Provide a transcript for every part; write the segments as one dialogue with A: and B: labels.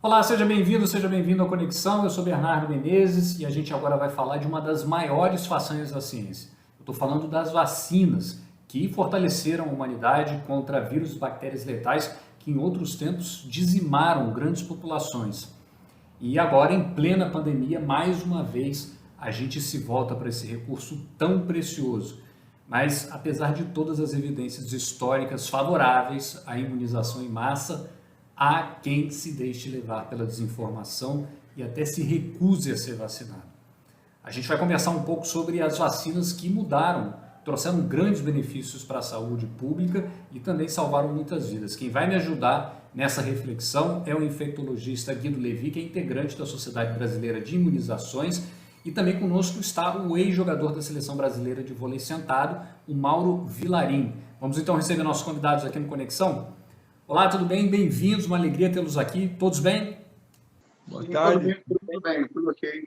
A: Olá, seja bem-vindo à Conexão. Eu sou Bernardo Menezes e a gente agora vai falar de uma das maiores façanhas da ciência. Eu estou falando das vacinas, que fortaleceram a humanidade contra vírus e bactérias letais que em outros tempos dizimaram grandes populações. E agora, em plena pandemia, mais uma vez, a gente se volta para esse recurso tão precioso. Mas, apesar de todas as evidências históricas favoráveis à imunização em massa, há quem se deixe levar pela desinformação e até se recuse a ser vacinado. A gente vai conversar um pouco sobre as vacinas que mudaram, trouxeram grandes benefícios para a saúde pública e também salvaram muitas vidas. Quem vai me ajudar nessa reflexão é o infectologista Guido Levi, que é integrante da Sociedade Brasileira de Imunizações, e também conosco está o ex-jogador da Seleção Brasileira de Vôlei Sentado, o Mauro Vilarim. Vamos então receber nossos convidados aqui no Conexão. Olá, tudo bem? Bem-vindos, uma alegria tê-los aqui. Todos bem?
B: Boa tarde.
C: Tudo bem, tudo ok.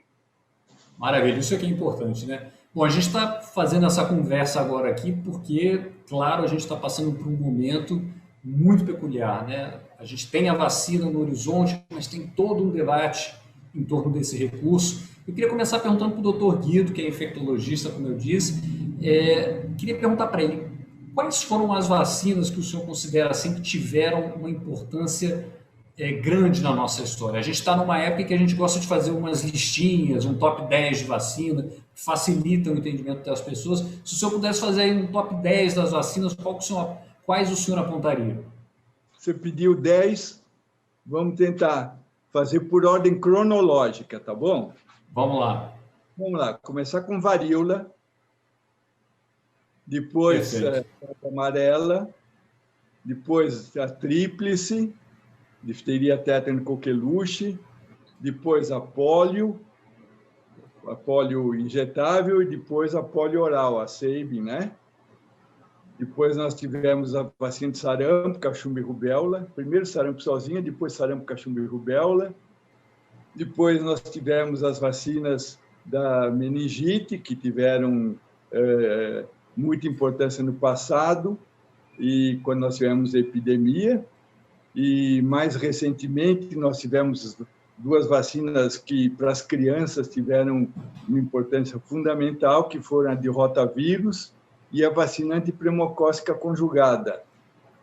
A: Maravilha, isso aqui é importante, né? Bom, a gente está fazendo essa conversa agora aqui porque, claro, a gente está passando por um momento muito peculiar, né? A gente tem a vacina no horizonte, mas tem todo um debate em torno desse recurso. Eu queria começar perguntando para o doutor Guido, que é infectologista, como eu disse, queria perguntar para ele, quais foram as vacinas que o senhor considera assim que tiveram uma importância grande na nossa história? A gente está numa época em que a gente gosta de fazer umas listinhas, um top 10 de vacina, que facilita o entendimento das pessoas. Se o senhor pudesse fazer aí um top 10 das vacinas, quais o senhor apontaria?
B: Você pediu 10, vamos tentar fazer por ordem cronológica, tá bom?
A: Vamos lá.
B: Vamos lá, começar com varíola, depois a amarela, depois a tríplice, difteria, tétano, coqueluche, depois a polio injetável e depois a polio oral, a Sabin, né? Depois nós tivemos a vacina de sarampo, cachumba e rubéola. Primeiro sarampo sozinha, depois sarampo, cachumba e rubéola. Depois nós tivemos as vacinas da meningite, que tiveram muita importância no passado, e quando nós tivemos a epidemia. E, mais recentemente, nós tivemos duas vacinas que, para as crianças, tiveram uma importância fundamental, que foram a de rotavírus e a vacina antipneumocócica conjugada,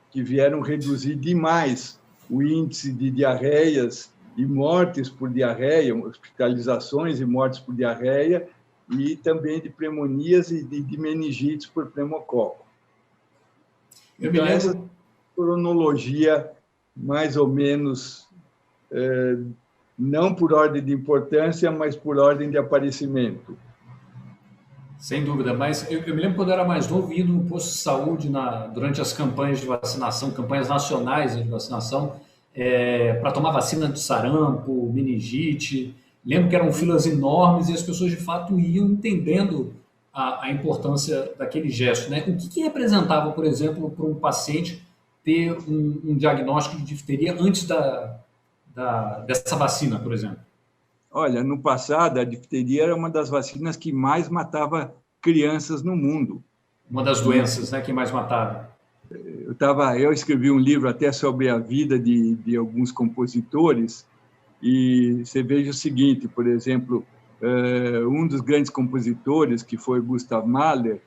B: que vieram reduzir demais o índice de diarreias e mortes por diarreia, hospitalizações e mortes por diarreia, e também de pneumonias e de meningites por pneumococo. Então, essa cronologia, mais ou menos, não por ordem de importância, mas por ordem de aparecimento.
A: Sem dúvida, mas eu me lembro quando eu era mais novo, indo no posto de saúde durante as campanhas de vacinação, campanhas nacionais de vacinação, para tomar vacina de sarampo, meningite. Lembro que eram filas enormes e as pessoas, de fato, iam entendendo a importância daquele gesto, né? O que representava, por exemplo, para um paciente ter um diagnóstico de difteria antes dessa vacina, por exemplo?
B: Olha, no passado, a difteria era uma das vacinas que mais matava crianças no mundo.
A: Uma das doenças, né, que mais matava.
B: Eu escrevi um livro até sobre a vida de alguns compositores, e você veja o seguinte, por exemplo, um dos grandes compositores, que foi Gustav Mahler,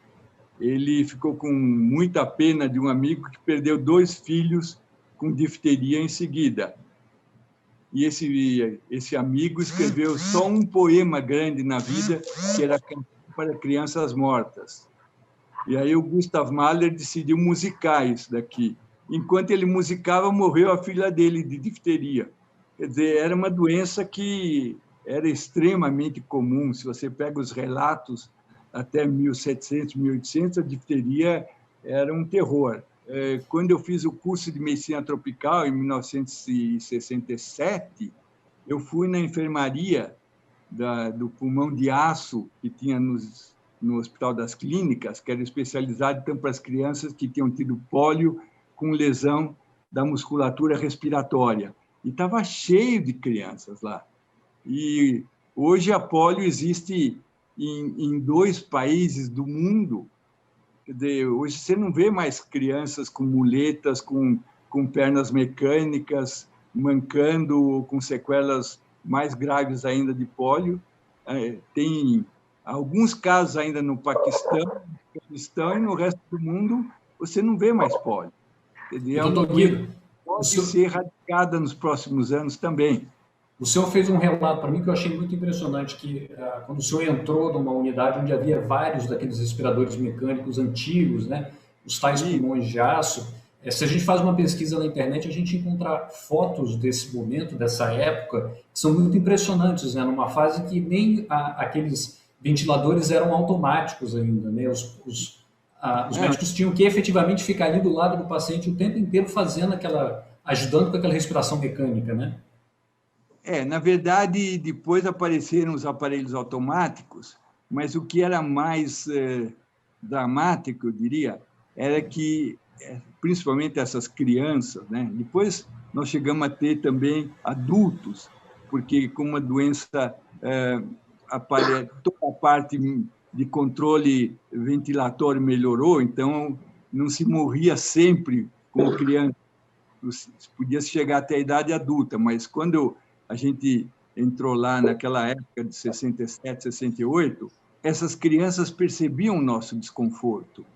B: ele ficou com muita pena de um amigo que perdeu 2 filhos com difteria em seguida. E esse amigo escreveu só um poema grande na vida, que era Canção para Crianças Mortas. E aí o Gustav Mahler decidiu musicar isso daqui. Enquanto ele musicava, morreu a filha dele de difteria. Quer dizer, era uma doença que era extremamente comum. Se você pega os relatos até 1700, 1800, a difteria era um terror. Quando eu fiz o curso de medicina tropical, em 1967, eu fui na enfermaria do pulmão de aço que tinha no Hospital das Clínicas, que era especializado então para as crianças que tinham tido pólio com lesão da musculatura respiratória. E estava cheio de crianças lá. E hoje a pólio existe em 2 países do mundo. Quer dizer, hoje você não vê mais crianças com muletas, com pernas mecânicas, mancando, com sequelas mais graves ainda de pólio. Tem alguns casos ainda no Paquistão, e no resto do mundo você não vê mais pólio. É uma coisa que pode ser erradicada nos próximos anos também.
A: O senhor fez um relato para mim que eu achei muito impressionante, que quando o senhor entrou numa unidade onde havia vários daqueles respiradores mecânicos antigos, né, os tais pulmões de aço, se a gente faz uma pesquisa na internet, a gente encontra fotos desse momento, dessa época, que são muito impressionantes, né, numa fase que nem aqueles ventiladores eram automáticos ainda, né, os médicos tinham que efetivamente ficar ali do lado do paciente o tempo inteiro fazendo ajudando com aquela respiração mecânica, né?
B: Na verdade, depois apareceram os aparelhos automáticos, mas o que era mais dramático, eu diria, era que, principalmente essas crianças, né? Depois nós chegamos a ter também adultos, porque com uma doença, toda a parte de controle ventilatório melhorou, então não se morria sempre como criança, podia chegar até a idade adulta, mas quando a gente entrou lá naquela época de 67, 68, essas crianças percebiam o nosso desconforto.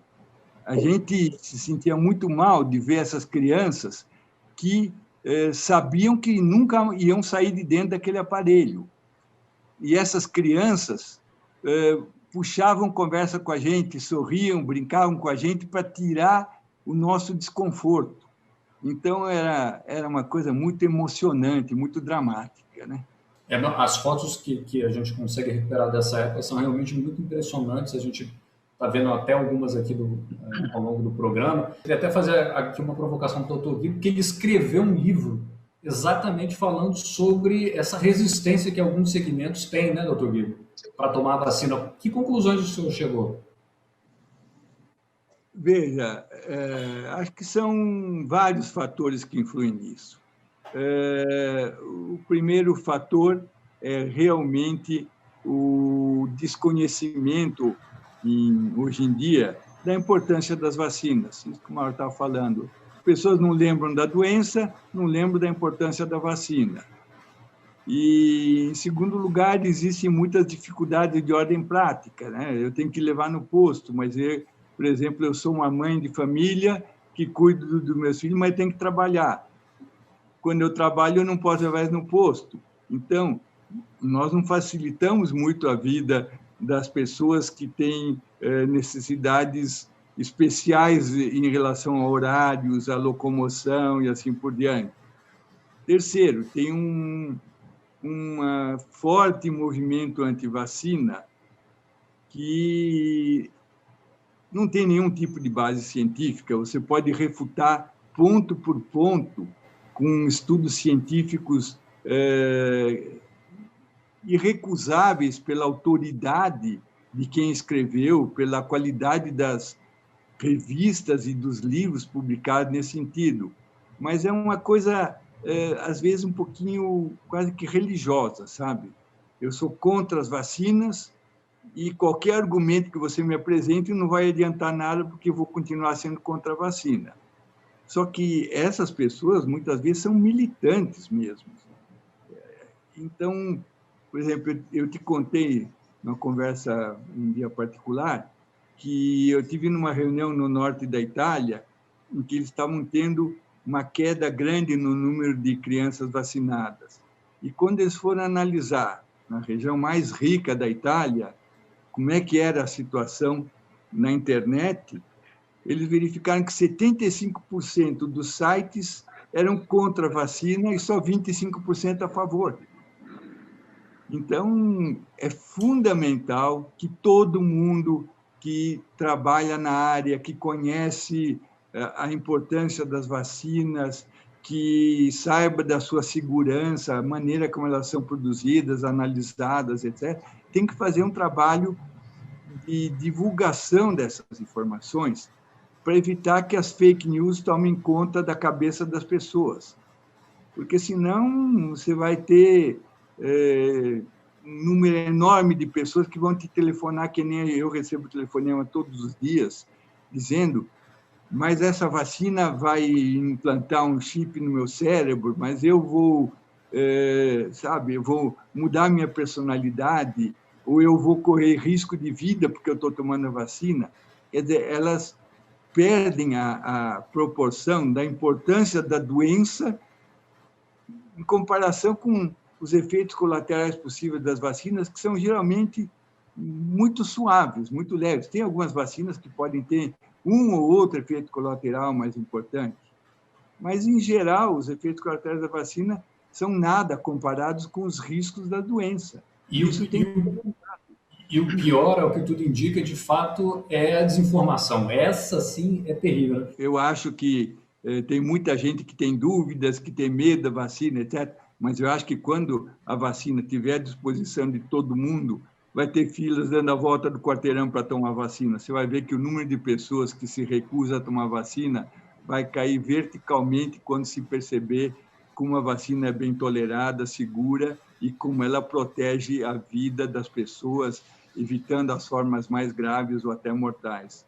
B: A gente se sentia muito mal de ver essas crianças que sabiam que nunca iam sair de dentro daquele aparelho. E essas crianças puxavam conversa com a gente, sorriam, brincavam com a gente para tirar o nosso desconforto. Então, era uma coisa muito emocionante, muito dramática, né?
A: As fotos que a gente consegue recuperar dessa época são realmente muito impressionantes. A gente está vendo até algumas aqui ao longo do programa. Queria até fazer aqui uma provocação para o Dr. Guido, porque ele escreveu um livro exatamente falando sobre essa resistência que alguns segmentos têm, né, Dr. Guido, para tomar a vacina. Que conclusões o senhor chegou?
B: Veja, acho que são vários fatores que influem nisso. O primeiro fator é realmente o desconhecimento, hoje em dia, da importância das vacinas. Isso que o Mauro estava falando. As pessoas não lembram da doença, não lembram da importância da vacina. E, em segundo lugar, existem muitas dificuldades de ordem prática, né? Eu tenho que levar no posto, mas por exemplo, eu sou uma mãe de família que cuido dos meus filhos, mas tenho que trabalhar. Quando eu trabalho, eu não posso levar no posto. Então, nós não facilitamos muito a vida das pessoas que têm necessidades especiais em relação a horários, a locomoção e assim por diante. Terceiro, tem um forte movimento anti-vacina que não tem nenhum tipo de base científica. Você pode refutar ponto por ponto com estudos científicos irrecusáveis pela autoridade de quem escreveu, pela qualidade das revistas e dos livros publicados nesse sentido. Mas é uma coisa, às vezes, um pouquinho quase que religiosa, sabe? Eu sou contra as vacinas, e qualquer argumento que você me apresente não vai adiantar nada, porque eu vou continuar sendo contra a vacina. Só que essas pessoas, muitas vezes, são militantes mesmo. Então, por exemplo, eu te contei, numa conversa, um dia particular, que eu tive numa reunião no norte da Itália, em que eles estavam tendo uma queda grande no número de crianças vacinadas. E quando eles foram analisar, na região mais rica da Itália, como é que era a situação na internet, eles verificaram que 75% dos sites eram contra a vacina e só 25% a favor. Então, é fundamental que todo mundo que trabalha na área, que conhece a importância das vacinas, que saiba da sua segurança, a maneira como elas são produzidas, analisadas, etc., tem que fazer um trabalho de divulgação dessas informações para evitar que as fake news tomem conta da cabeça das pessoas. Porque, senão, você vai ter um número enorme de pessoas que vão te telefonar, que nem eu recebo telefonema todos os dias, dizendo mas essa vacina vai implantar um chip no meu cérebro, mas eu vou, sabe, eu vou mudar minha personalidade, ou eu vou correr risco de vida porque eu estou tomando a vacina. Quer dizer, elas perdem a proporção da importância da doença em comparação com os efeitos colaterais possíveis das vacinas, que são geralmente muito suaves, muito leves. Tem algumas vacinas que podem ter um ou outro efeito colateral mais importante, mas, em geral, os efeitos colaterais da vacina são nada comparados com os riscos da doença.
A: E o,
B: Isso
A: e
B: tem que
A: o, e o pior, é o que tudo indica, de fato, é a desinformação. Essa, sim, é terrível, né?
B: Eu acho que tem muita gente que tem dúvidas, que tem medo da vacina, etc. Mas eu acho que quando a vacina estiver à disposição de todo mundo, vai ter filas dando a volta do quarteirão para tomar vacina. Você vai ver que o número de pessoas que se recusam a tomar vacina vai cair verticalmente quando se perceber como a vacina é bem tolerada, segura e como ela protege a vida das pessoas, evitando as formas mais graves ou até mortais.